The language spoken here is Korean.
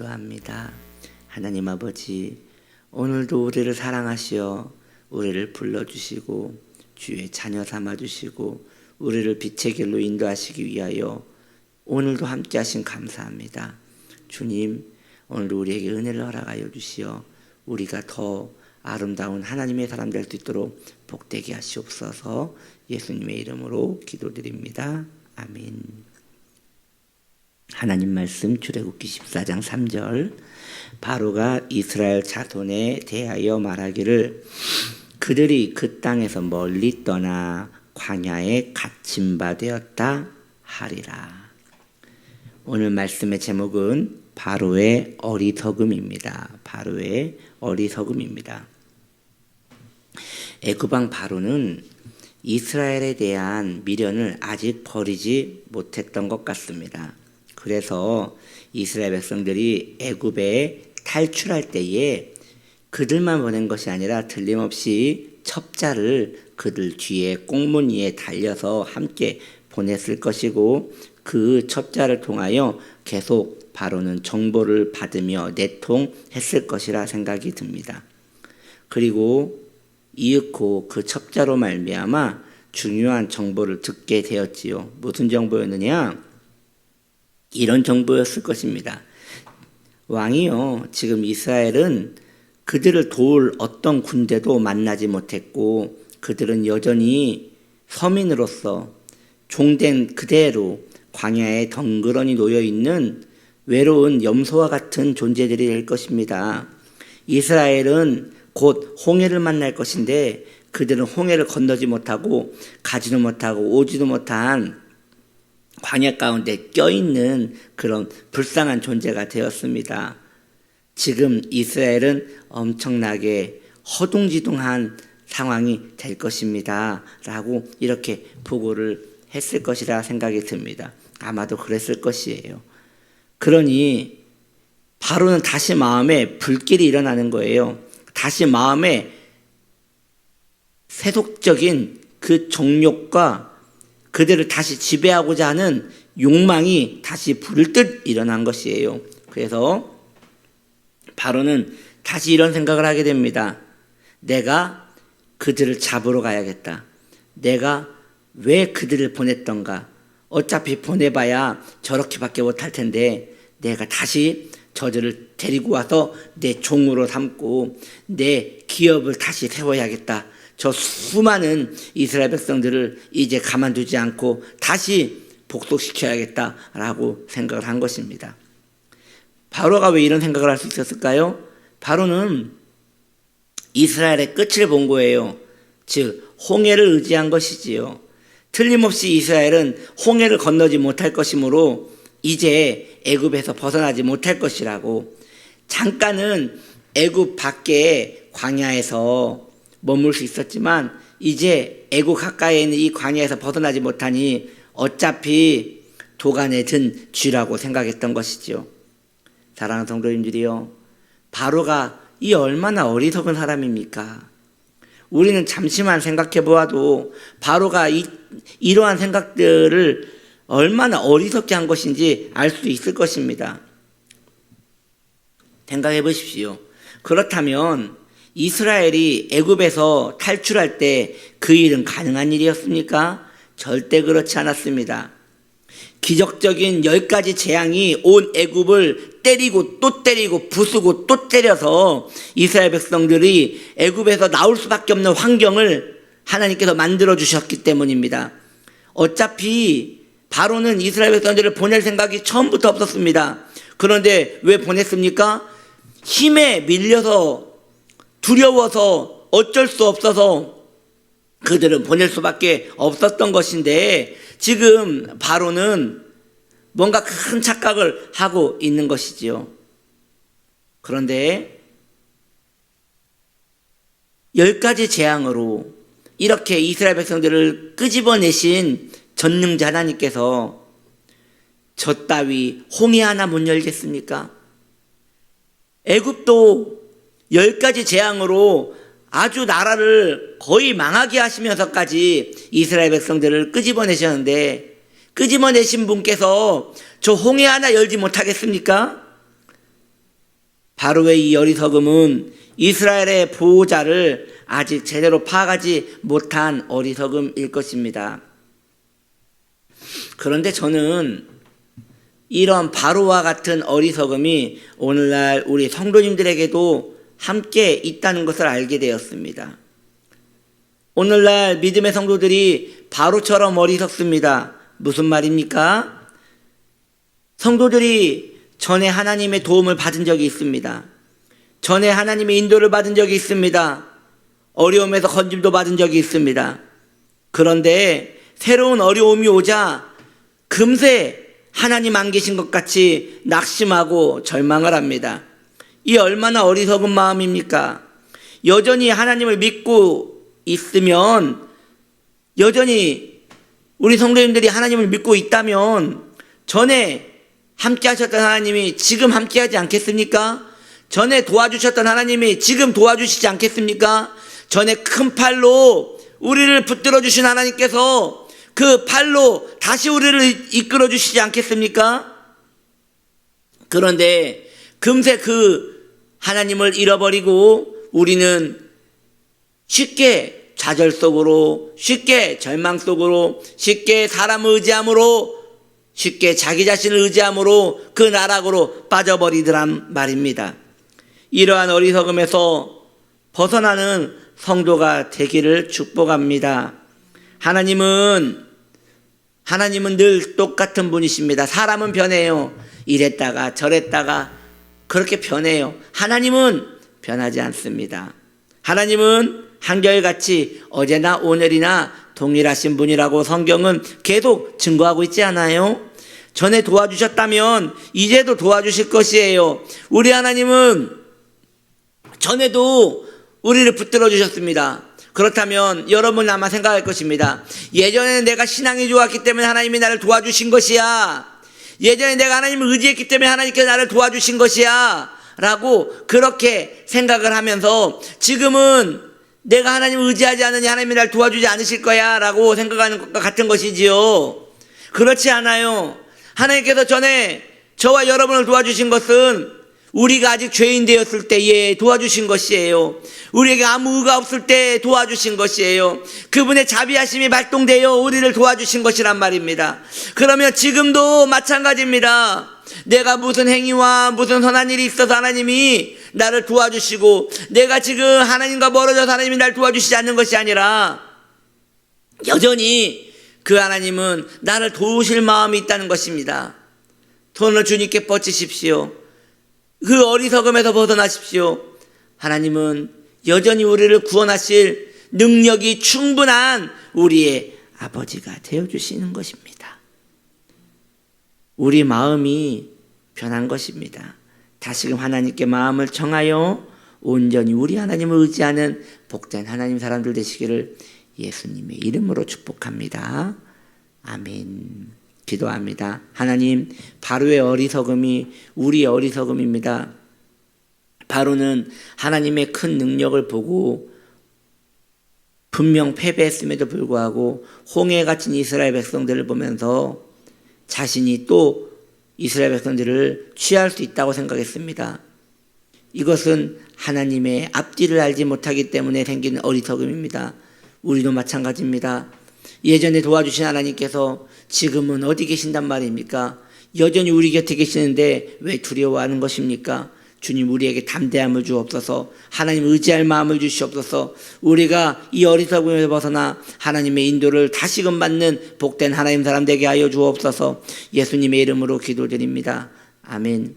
기도합니다. 하나님 아버지, 오늘도 우리를 사랑하시어 우리를 불러주시고 주의 자녀 삼아주시고 우리를 빛의 길로 인도하시기 위하여 오늘도 함께 하신 감사합니다. 주님, 오늘도 우리에게 은혜를 허락하여 주시어 우리가 더 아름다운 하나님의 사람 될 수 있도록 복되게 하시옵소서. 예수님의 이름으로 기도드립니다. 아멘. 하나님 말씀 출애굽기 14장 3절. 바로가 이스라엘 자손에 대하여 말하기를 그들이 그 땅에서 멀리 떠나 광야에 갇힌 바 되었다 하리라. 오늘 말씀의 제목은 바로의 어리석음입니다. 바로의 어리석음입니다. 애굽 왕 바로는 이스라엘에 대한 미련을 아직 버리지 못했던 것 같습니다. 그래서 이스라엘 백성들이 애굽에 탈출할 때에 그들만 보낸 것이 아니라 틀림없이 첩자를 그들 뒤에 꽁무니에 달려서 함께 보냈을 것이고 그 첩자를 통하여 계속 바로는 정보를 받으며 내통했을 것이라 생각이 듭니다. 그리고 이윽고 그 첩자로 말미암아 중요한 정보를 듣게 되었지요. 무슨 정보였느냐? 이런 정보였을 것입니다. 왕이요, 지금 이스라엘은 그들을 도울 어떤 군대도 만나지 못했고 그들은 여전히 서민으로서 종된 그대로 광야에 덩그러니 놓여있는 외로운 염소와 같은 존재들이 될 것입니다. 이스라엘은 곧 홍해를 만날 것인데 그들은 홍해를 건너지 못하고 가지도 못하고 오지도 못한 광야 가운데 껴있는 그런 불쌍한 존재가 되었습니다. 지금 이스라엘은 엄청나게 허둥지둥한 상황이 될 것입니다. 라고 이렇게 보고를 했을 것이라 생각이 듭니다. 아마도 그랬을 것이에요. 그러니 바로는 다시 마음에 불길이 일어나는 거예요. 다시 마음에 세속적인 그 정욕과 그들을 다시 지배하고자 하는 욕망이 다시 불듯 일어난 것이에요. 그래서 바로는 다시 이런 생각을 하게 됩니다. 내가 그들을 잡으러 가야겠다. 내가 왜 그들을 보냈던가? 어차피 보내봐야 저렇게밖에 못할 텐데 내가 다시 저들을 데리고 와서 내 종으로 삼고 내 기업을 다시 세워야겠다. 저 수많은 이스라엘 백성들을 이제 가만두지 않고 다시 복속시켜야겠다라고 생각을 한 것입니다. 바로가 왜 이런 생각을 할 수 있었을까요? 바로는 이스라엘의 끝을 본 거예요. 즉 홍해를 의지한 것이지요. 틀림없이 이스라엘은 홍해를 건너지 못할 것이므로 이제 애굽에서 벗어나지 못할 것이라고, 잠깐은 애굽 밖에 광야에서 머물 수 있었지만 이제 애굽 가까이에 있는 이 광야에서 벗어나지 못하니 어차피 도간에 든 쥐라고 생각했던 것이죠. 사랑하는 성도님들이요, 바로가 이 얼마나 어리석은 사람입니까? 우리는 잠시만 생각해 보아도 바로가 이러한 생각들을 얼마나 어리석게 한 것인지 알 수 있을 것입니다. 생각해 보십시오. 그렇다면 이스라엘이 애굽에서 탈출할 때 그 일은 가능한 일이었습니까? 절대 그렇지 않았습니다. 기적적인 10가지 재앙이 온 애굽을 때리고 또 때리고 부수고 또 때려서 이스라엘 백성들이 애굽에서 나올 수밖에 없는 환경을 하나님께서 만들어 주셨기 때문입니다. 어차피 바로는 이스라엘 백성들을 보낼 생각이 처음부터 없었습니다. 그런데 왜 보냈습니까? 힘에 밀려서 두려워서 어쩔 수 없어서 그들은 보낼 수밖에 없었던 것인데 지금 바로는 뭔가 큰 착각을 하고 있는 것이지요. 그런데 10가지 재앙으로 이렇게 이스라엘 백성들을 끄집어내신 전능자 하나님께서 저 따위 홍해 하나 못 열겠습니까? 애굽도 10가지 재앙으로 아주 나라를 거의 망하게 하시면서까지 이스라엘 백성들을 끄집어내셨는데 끄집어내신 분께서 저 홍해 하나 열지 못하겠습니까? 바로의 이 어리석음은 이스라엘의 보호자를 아직 제대로 파악하지 못한 어리석음일 것입니다. 그런데 저는 이런 바로와 같은 어리석음이 오늘날 우리 성도님들에게도 함께 있다는 것을 알게 되었습니다. 오늘날 믿음의 성도들이 바로처럼 어리석습니다. 무슨 말입니까? 성도들이 전에 하나님의 도움을 받은 적이 있습니다. 전에 하나님의 인도를 받은 적이 있습니다. 어려움에서 건짐도 받은 적이 있습니다. 그런데 새로운 어려움이 오자 금세 하나님 안 계신 것 같이 낙심하고 절망을 합니다. 이 얼마나 어리석은 마음입니까? 여전히 하나님을 믿고 있으면, 여전히 우리 성도님들이 하나님을 믿고 있다면 전에 함께 하셨던 하나님이 지금 함께 하지 않겠습니까? 전에 도와주셨던 하나님이 지금 도와주시지 않겠습니까? 전에 큰 팔로 우리를 붙들어 주신 하나님께서 그 팔로 다시 우리를 이끌어 주시지 않겠습니까? 그런데 금세 그 하나님을 잃어버리고 우리는 쉽게 좌절 속으로, 쉽게 절망 속으로, 쉽게 사람을 의지함으로, 쉽게 자기 자신을 의지함으로 그 나락으로 빠져버리더란 말입니다. 이러한 어리석음에서 벗어나는 성도가 되기를 축복합니다. 하나님은 늘 똑같은 분이십니다. 사람은 변해요. 이랬다가 저랬다가 그렇게 변해요. 하나님은 변하지 않습니다. 하나님은 한결같이 어제나 오늘이나 동일하신 분이라고 성경은 계속 증거하고 있지 않아요? 전에 도와주셨다면 이제도 도와주실 것이에요. 우리 하나님은 전에도 우리를 붙들어 주셨습니다. 그렇다면 여러분 아마 생각할 것입니다. 예전에는 내가 신앙이 좋았기 때문에 하나님이 나를 도와주신 것이야. 예전에 내가 하나님을 의지했기 때문에 하나님께서 나를 도와주신 것이야 라고 그렇게 생각을 하면서 지금은 내가 하나님을 의지하지 않으니 하나님이 나를 도와주지 않으실 거야 라고 생각하는 것과 같은 것이지요. 그렇지 않아요. 하나님께서 전에 저와 여러분을 도와주신 것은 우리가 아직 죄인 되었을 때에 도와주신 것이에요. 우리에게 아무 의가 없을 때 도와주신 것이에요. 그분의 자비하심이 발동되어 우리를 도와주신 것이란 말입니다. 그러면 지금도 마찬가지입니다. 내가 무슨 행위와 무슨 선한 일이 있어서 하나님이 나를 도와주시고 내가 지금 하나님과 멀어져서 하나님이 나를 도와주시지 않는 것이 아니라 여전히 그 하나님은 나를 도우실 마음이 있다는 것입니다. 손을 주님께 뻗치십시오. 그 어리석음에서 벗어나십시오. 하나님은 여전히 우리를 구원하실 능력이 충분한 우리의 아버지가 되어주시는 것입니다. 우리 마음이 변한 것입니다. 다시금 하나님께 마음을 정하여 온전히 우리 하나님을 의지하는 복된 하나님 사람들 되시기를 예수님의 이름으로 축복합니다. 아멘. 기도합니다. 하나님, 바로의 어리석음이 우리의 어리석음입니다. 바로는 하나님의 큰 능력을 보고 분명 패배했음에도 불구하고 홍해 갇힌 이스라엘 백성들을 보면서 자신이 또 이스라엘 백성들을 취할 수 있다고 생각했습니다. 이것은 하나님의 앞뒤를 알지 못하기 때문에 생긴 어리석음입니다. 우리도 마찬가지입니다. 예전에 도와주신 하나님께서 지금은 어디 계신단 말입니까? 여전히 우리 곁에 계시는데 왜 두려워하는 것입니까? 주님, 우리에게 담대함을 주옵소서. 하나님 의지할 마음을 주시옵소서. 우리가 이 어리석음에서 벗어나 하나님의 인도를 다시금 받는 복된 하나님 사람 되게 하여 주옵소서. 예수님의 이름으로 기도드립니다. 아멘.